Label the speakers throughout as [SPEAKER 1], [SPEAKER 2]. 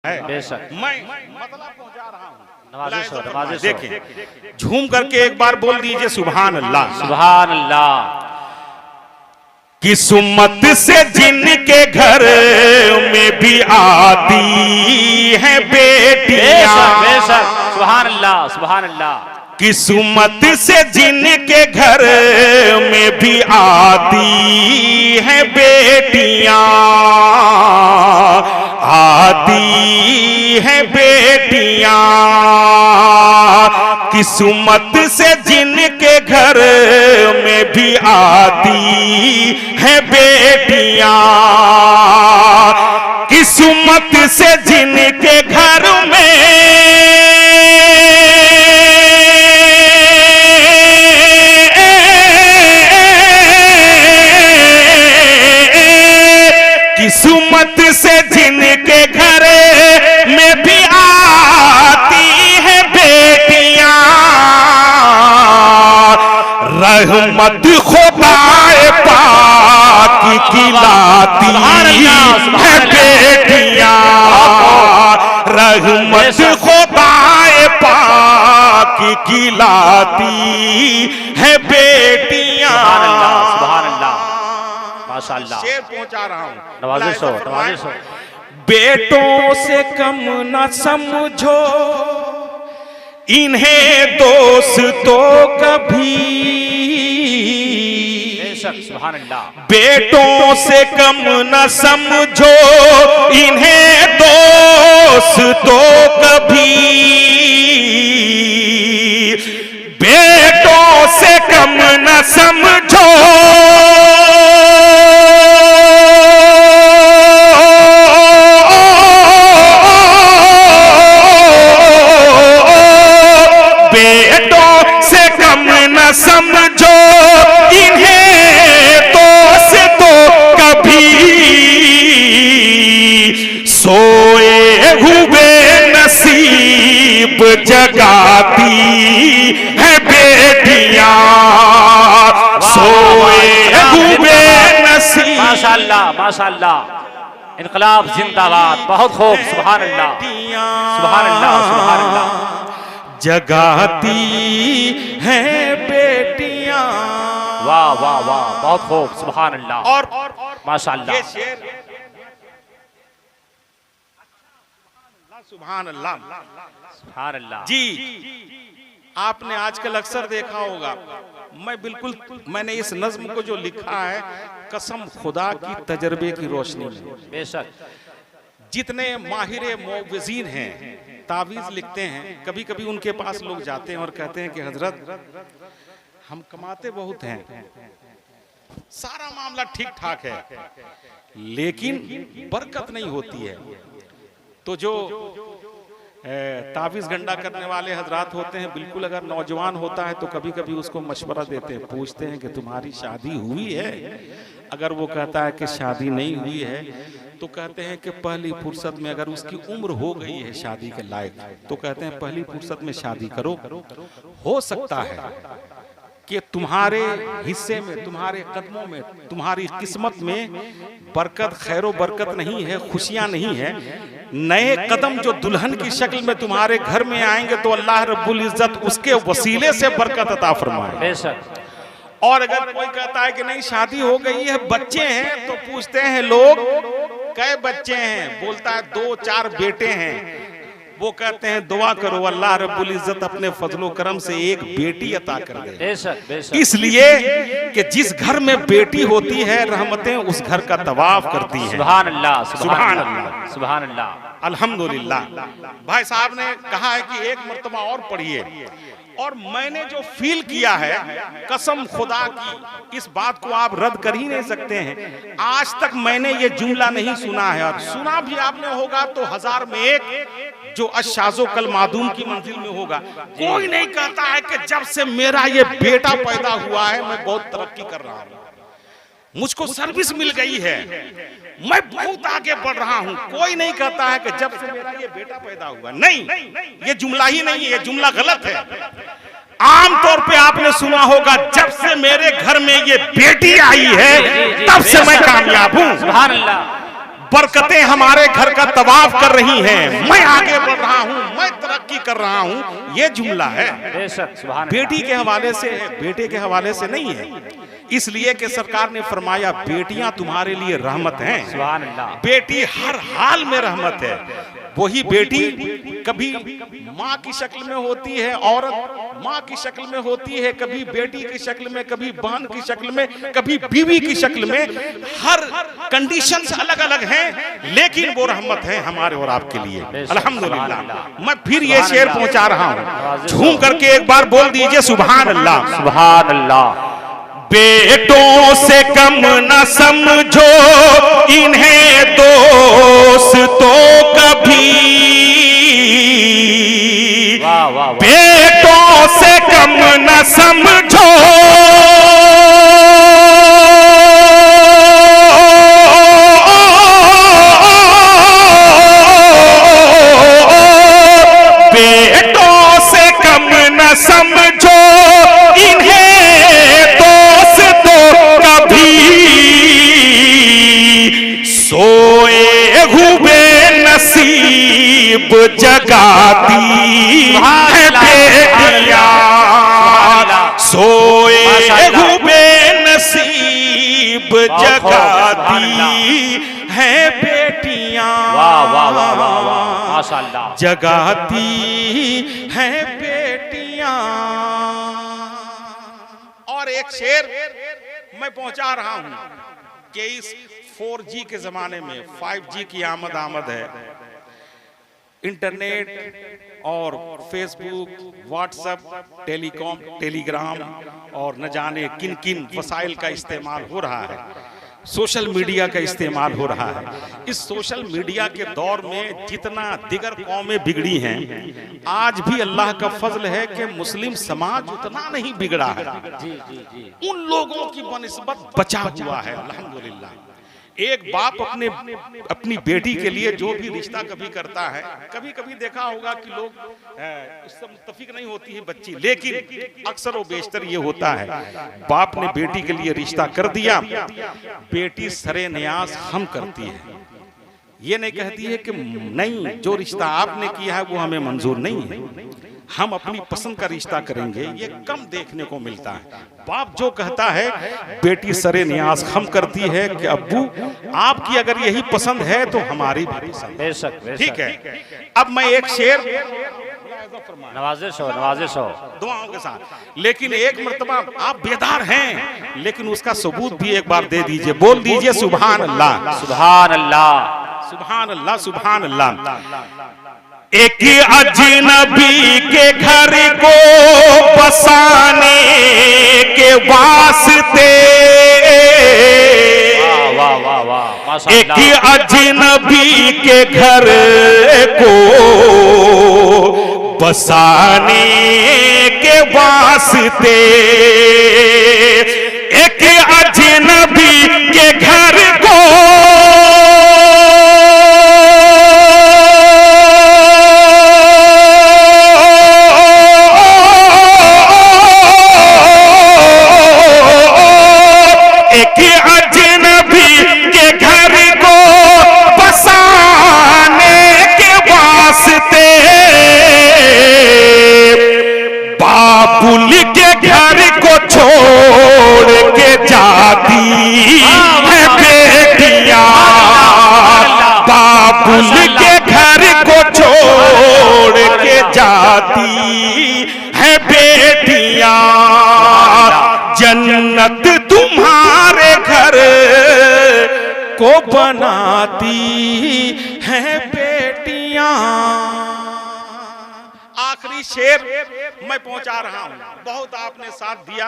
[SPEAKER 1] बेशक
[SPEAKER 2] मैं मतलब पहुंचा रहा हूँ। देखिए झूम करके एक बार बोल दीजिए सुभान अल्लाह।
[SPEAKER 1] सुभान अल्लाह।
[SPEAKER 2] किस्मत से जिनके घर में भी आती है बेटियां,
[SPEAKER 1] बेशक सुभान अल्लाह सुभान अल्लाह।
[SPEAKER 2] किस्मत से जिनके घर में भी आती है बेटियां, आती है बेटियां, किस्मत से जिनके घर में भी आती है बेटियां, किस्मत से जिनके घर में किस्मत से जिनके घर में भी आती है बेटियां, रहमत खुदाए पाक की लाती है बेटियां, रहमत खुदाए पाक की लाती है बेटियां।
[SPEAKER 1] सुभान अल्लाह माशाअल्लाह।
[SPEAKER 2] शेर पहुंचा रहा हूं।
[SPEAKER 1] नवाज़िश हो नवाज़िश हो।
[SPEAKER 2] बेटों से कम न समझो इन्हें दोस्तों कभी,
[SPEAKER 1] सुभान अल्लाह।
[SPEAKER 2] बेटों से कम न समझो इन्हें दोस्तों कभी, बेटों से कम न समझो समझो इन्हें दोस्तों कभी, सोए हुए नसीब जगाती है बेटियां, सोए हुए नसीब।
[SPEAKER 1] माशाअल्लाह माशाअल्लाह। इनकलाब जिंदाबाद। बहुत खूब। सुभान अल्लाह सुभान अल्लाह सुभान अल्लाह।
[SPEAKER 2] जगाती है बेटियां।
[SPEAKER 1] वाह वाह वाह बहुत खूब। सुभान अल्लाह
[SPEAKER 2] और
[SPEAKER 1] माशाअल्लाह।
[SPEAKER 2] ये शेर सुभान अल्लाह
[SPEAKER 1] सुभान अल्लाह।
[SPEAKER 2] जी आपने आजकल अक्सर देखा होगा, मैं बिल्कुल मैंने इस नज्म को जो लिखा है कसम खुदा की तजर्बे की रोशनी में, बेशक जितने माहिर मुअव्विज़ीन हैं तावीज़ लिखते हैं, कभी कभी उनके पास लोग जाते हैं और कहते हैं कि हजरत हम कमाते बहुत हैं, सारा मामला ठीक ठाक है, लेकिन बरकत नहीं होती है। तो जो तावीज़ गंडा करने वाले हजरात होते हैं, बिल्कुल अगर नौजवान होता है तो कभी कभी उसको मशवरा देते हैं, पूछते हैं कि तुम्हारी शादी हुई है? अगर वो कहता है कि शादी नहीं हुई है तो कहते हैं कि पहली फुर्सत में, अगर उसकी उम्र हो गई है शादी के लायक, तो कहते हैं पहली फुर्सत में शादी करो, हो सकता है कि तुम्हारे हिस्से में, तुम्हारे कदमों में, तुम्हारी किस्मत में बरकत खैरो बरकत नहीं है, खुशियां नहीं है। नए कदम जो दुल्हन की शक्ल में तुम्हारे घर में आएंगे तो अल्लाह रब्बुल इज्जत उसके वसीले से बरकत अता फरमाए।
[SPEAKER 1] बेशक।
[SPEAKER 2] और अगर कोई कहता है कि नहीं शादी हो गई है, बच्चे हैं, तो पूछते हैं लोग कै बच्चे हैं? बोलता है 2-4 बेटे हैं। वो कहते हैं दुआ करो अल्लाह रब्बुल इज्जत अपने फजलो करम से एक बेटी अता कर दे।
[SPEAKER 1] बेशक बेशक।
[SPEAKER 2] इसलिए कि जिस घर में बेटी होती है रहमतें उस घर का तवाफ करती हैं।
[SPEAKER 1] सुभान अल्लाह सुभान अल्लाह सुभान अल्लाह।
[SPEAKER 2] अल्हम्दुलिल्लाह। भाई साहब ने कहा है कि एक मर्तबा और पढ़िए, और मैंने जो फील किया है कसम खुदा की, इस बात को आप रद्द कर ही नहीं सकते हैं। आज तक मैंने ये जुमला नहीं सुना है, और सुना भी आपने होगा तो 1000 में एक, जो अशाजो कल मादूम की मंजिल में होगा। कोई नहीं कहता है कि जब से मेरा ये बेटा पैदा हुआ है मैं बहुत तरक्की कर रहा हूँ, मुझको सर्विस मिल गई है, मैं बहुत आगे बढ़ रहा हूं। कोई नहीं कहता है कि जब से मेरा ये बेटा पैदा हुआ। नहीं, ये जुमला ही नहीं है, ये जुमला गलत है। आमतौर पे आपने सुना होगा जब से मेरे घर में ये बेटी आई है तब से मैं कामयाब हूँ।
[SPEAKER 1] सुभान अल्लाह।
[SPEAKER 2] बरकतें हमारे घर का तवाफ कर रही हैं, मैं आगे बढ़ रहा हूं, मैं तरक्की कर रहा हूं, ये जुमला है।
[SPEAKER 1] बेशक सुभान
[SPEAKER 2] बेटी के हवाले से है, बेटे के हवाले से नहीं है। इसलिए कि सरकार ने फरमाया बेटियां तुम्हारे लिए रहमत हैं।
[SPEAKER 1] सुभान अल्लाह।
[SPEAKER 2] बेटी हर हाल में रहमत है। वही बेटी कभी माँ की शक्ल में होती है, औरत माँ की शक्ल में होती है, कभी बेटी की शक्ल में, कभी बहन की शक्ल में, कभी बीवी की शक्ल में। हर कंडीशंस अलग अलग हैं, लेकिन वो रहमत है हमारे और आपके लिए। अल्हम्दुलिल्लाह। मैं फिर ये शेर पहुंचा रहा हूँ, झूम करके एक बार बोल दीजिए सुभान अल्लाह।
[SPEAKER 1] सुभान अल्लाह।
[SPEAKER 2] बेटों से कम न समझो इन्हें दोस्तों कभी,
[SPEAKER 1] वाह वाह वाह।
[SPEAKER 2] बेटों से कम न समझो बेटों से कम न समझो इन्हें सोए हुए नसीब जगाती है बेटियां, सोए हुए नसीब जगाती है बेटियां,
[SPEAKER 1] वाह वाह वाह वाह वाह माशाअल्लाह।
[SPEAKER 2] जगाती है बेटियां। और एक शेर मैं पहुंचा रहा हूं कि इस 4G के जमाने में 5G की आमद है। इंटरनेट और फेसबुक, व्हाट्सएप, टेलीकॉम, टेलीग्राम और न जाने किन किन वसाइल का इस्तेमाल हो रहा है, सोशल मीडिया का इस्तेमाल हो रहा है। इस सोशल मीडिया के दौर में जितना दिगर कौमें बिगड़ी हैं, आज भी अल्लाह का फजल है कि मुस्लिम समाज उतना नहीं बिगड़ा है।
[SPEAKER 1] जी जी जी।
[SPEAKER 2] उन लोगों की बनिस्बत बचा हुआ है अल्हम्दुलिल्लाह। एक बाप अपनी बेटी के लिए जो भी रिश्ता कभी करता है, कभी कभी देखा होगा कि लोग उससे मुत्तफिक नहीं होती है बच्ची, लेकिन अक्सर वो बेशतर ये होता है, बाप ने बेटी के लिए रिश्ता कर दिया, बेटी सरे नियाज हम करती है। ये नहीं कहती है कि नहीं, जो रिश्ता आपने किया है वो हमें मंजूर नहीं है, हम अपनी पसंद का रिश्ता करेंगे। ये कम देखने को मिलता है। बाप जो कहता है बेटी सरे नियाज हम करती है कि अब्बू आपकी अगर यही पसंद है तो हमारी भी पसंद है।
[SPEAKER 1] बेशक बेशक।
[SPEAKER 2] ठीक है। अब मैं एक शेर
[SPEAKER 1] नवाजिश हो, नवाजिश हो
[SPEAKER 2] दुआओं के साथ, लेकिन एक मर्तबा आप बेदार हैं, लेकिन उसका सबूत भी एक बार दे दीजिए। बोल दीजिए सुभान अल्लाह।
[SPEAKER 1] सुभान अल्लाह।
[SPEAKER 2] सुभान अल्लाह। सुभान अल्लाह। एक अजनबी के घर को बसाने के वास्ते,
[SPEAKER 1] वाह वाह वाह,
[SPEAKER 2] एक अजनबी के घर को बसाने के वास्ते, एक अजनबी के घर को बाबुल के घर को छोड़ के जाती है बेटियां, बाबुल के घर को छोड़ के जाती है बेटियां, जन्नत तुम्हारे घर को बनाती है बेटियां। आखिरी शेर मैं पहुंचा रहा हूं। बहुत आपने साथ दिया,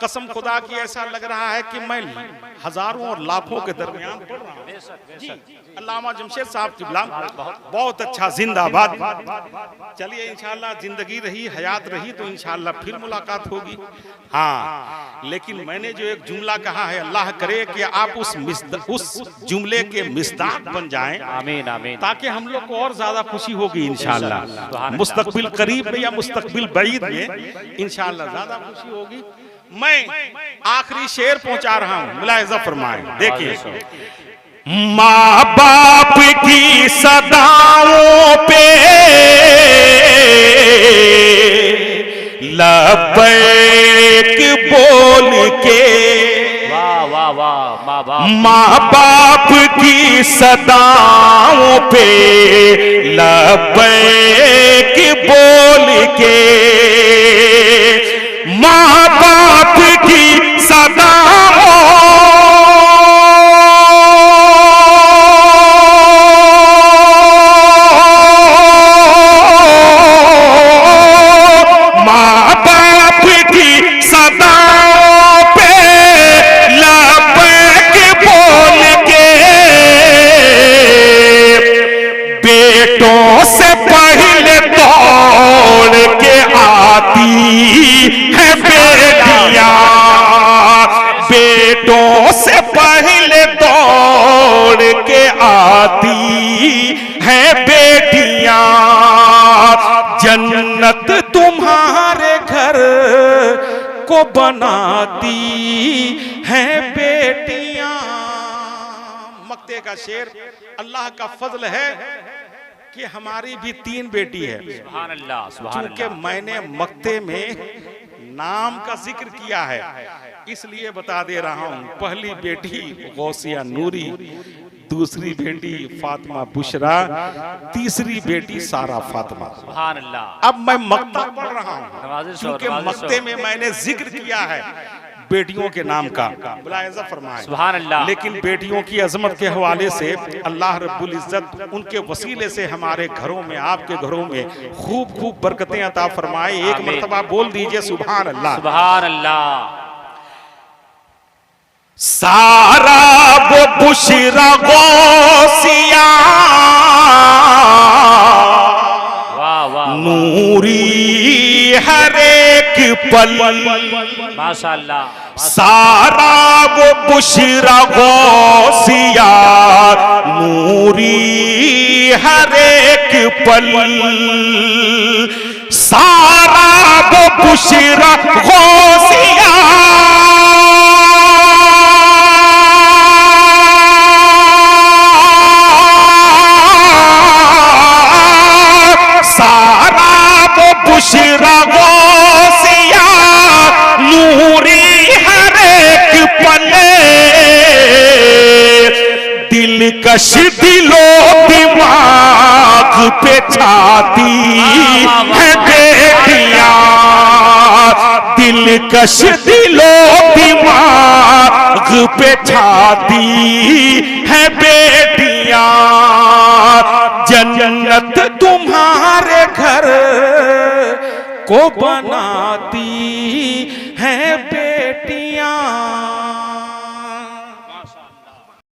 [SPEAKER 2] कसम खुदा की ऐसा लग रहा है कि मैं हजारों और लाखों के दरमियान पढ़ रहा हूं। जी, अल्लामा जमशेद साहब किबला बहुत अच्छा, जिंदाबाद। चलिए इंशाल्लाह जिंदगी रही, हयात रही तो इंशाल्लाह फिर मुलाकात होगी। हाँ, लेकिन मैंने जो एक जुमला कहा है, अल्लाह करे कि आप उस जुमले के मिस्दाक बन जाएं।
[SPEAKER 1] आमीन आमीन।
[SPEAKER 2] ताकि हम लोग को और ज्यादा खुशी होगी इंशाल्लाह। मुस्तकबिल करीब में या मुस्तकबिल बईद में इंशाल्लाह ज्यादा खुशी होगी। मैं आखिरी शेर पहुंचा रहा हूं, मुलाहिजा फरमाएं। देखिए, माँ बाप की सदाओं पे लब्बैक बोल के,
[SPEAKER 1] वाह वाह वाह, माँ बाप
[SPEAKER 2] माँ बाप की सदाओं पे लब्बैक बोल के, माँ बाप की सदाओं से पहले दौड़ के आती है बेटियां, जन्नत तुम्हारे घर को बनाती है बेटियां। मक्ते का शेर, अल्लाह का फजल है कि हमारी भी 3 बेटी है।
[SPEAKER 1] सुभान अल्लाह, सुभान
[SPEAKER 2] क्योंकि
[SPEAKER 1] अल्लाह।
[SPEAKER 2] मैंने मक्ते में नाम का जिक्र किया है, इसलिए बता दे रहा हूं। पहली बेटी गौसिया नूरी, दूसरी बेटी फातिमा बुशरा, तीसरी बेटी सारा फातिमा।
[SPEAKER 1] सुभान अल्लाह।
[SPEAKER 2] अब मैं मक्ता पढ़ रहा हूं
[SPEAKER 1] नवाज़िश हो,
[SPEAKER 2] क्योंकि
[SPEAKER 1] नवाज़िश हो।
[SPEAKER 2] मक्ते में मैंने जिक्र किया है बेटियों के नाम का, मुलाहिज़ा फरमाएं।
[SPEAKER 1] सुभान अल्लाह।
[SPEAKER 2] लेकिन बेटियों की अजमत के हवाले से अल्लाह रब्बुल इज्जत उनके वसीले से हमारे घरों में, आपके घरों में खूब खूब बरकतें अता फरमाए। एक
[SPEAKER 1] आमीन।
[SPEAKER 2] मर्तबा बोल दीजिए सुभान अल्लाह।
[SPEAKER 1] सुभान अल्लाह।
[SPEAKER 2] सारा वो बुशरा गौसिया
[SPEAKER 1] वाह वाह,
[SPEAKER 2] नूरी हर एक पल,
[SPEAKER 1] माशाअल्लाह।
[SPEAKER 2] सारा वो बुशरा गौसिया नूरी हर एक पल, सारा वो बुशरा गौसिया बुशरा गौसिया नूरी हर एक पले, दिलकश दिलो दिमाग पे छाती है बेटियां, दिलकश दिलो दिमाग पे छाती है बेटियां, जन्नत तुम्हारे घर को बनाती